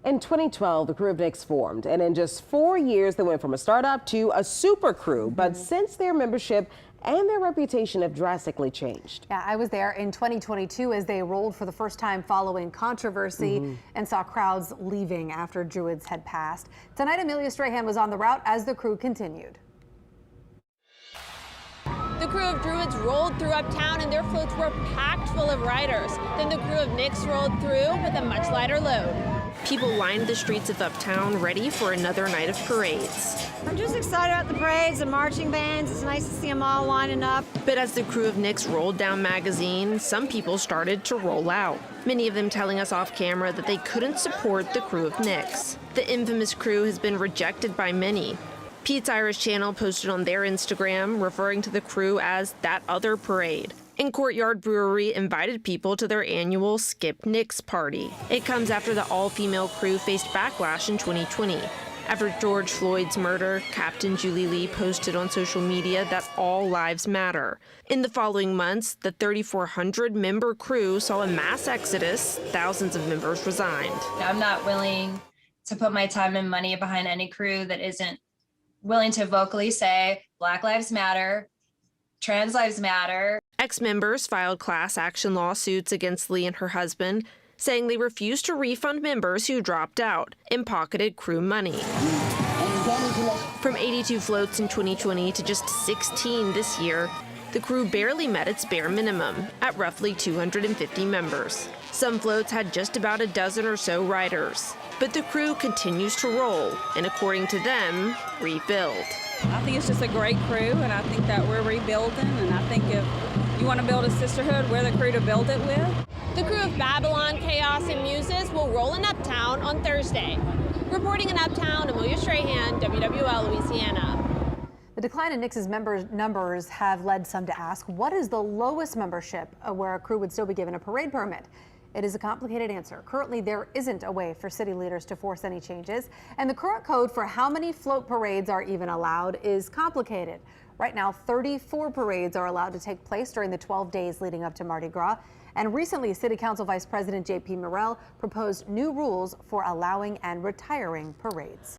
In 2012, the Krewe of Nyx formed, and in just 4 years, they went from a startup to a super crew. But since their membership and their reputation have drastically changed. Yeah, I was there in 2022 as they rolled for the first time following controversy and saw crowds leaving after Druids had passed. Tonight, Amelia Strahan was on the route as the crew continued. The Krewe of Druids rolled through Uptown and their floats were packed full of riders. Then the Krewe of Nyx rolled through with a much lighter load. People lined the streets of Uptown ready for another night of parades. I'm just excited about the parades and marching bands. It's nice to see them all lining up. But as the Krewe of Nyx rolled down Magazine, some people started to roll out. Many of them telling us off camera that they couldn't support the Krewe of Nyx. The infamous crew has been rejected by many. Pete's Irish Channel posted on their Instagram referring to the crew as that other parade. And Courtyard Brewery invited people to their annual Skip Nyx party. It comes after the all-female crew faced backlash in 2020. After George Floyd's murder, Captain Julie Lee posted on social media that all lives matter. In the following months, the 3,400-member crew saw a mass exodus. Thousands of members resigned. I'm not willing to put my time and money behind any crew that isn't willing to vocally say Black Lives Matter, trans lives matter. Ex-members filed class action lawsuits against Lee and her husband, saying they refused to refund members who dropped out and pocketed crew money. From 82 floats in 2020 to just 16 this year, the crew barely met its bare minimum at roughly 250 members. Some floats had just about a dozen or so riders. But the crew continues to roll and, according to them, rebuild. I think it's just a great crew, and I think that we're rebuilding, and I think if you want to build a sisterhood, we're the crew to build it with. The Krewe of Babylon, Chaos, and Muses will roll in Uptown on Thursday. Reporting in Uptown, Amelia Strahan, WWL Louisiana. The decline in Nyx's numbers have led some to ask, what is the lowest membership where a crew would still be given a parade permit? It is a complicated answer. Currently, there isn't a way for city leaders to force any changes, and the current code for how many float parades are even allowed is complicated. Right now, 34 parades are allowed to take place during the 12 days leading up to Mardi Gras, and recently, City Council Vice President J.P. Morrell proposed new rules for allowing and retiring parades.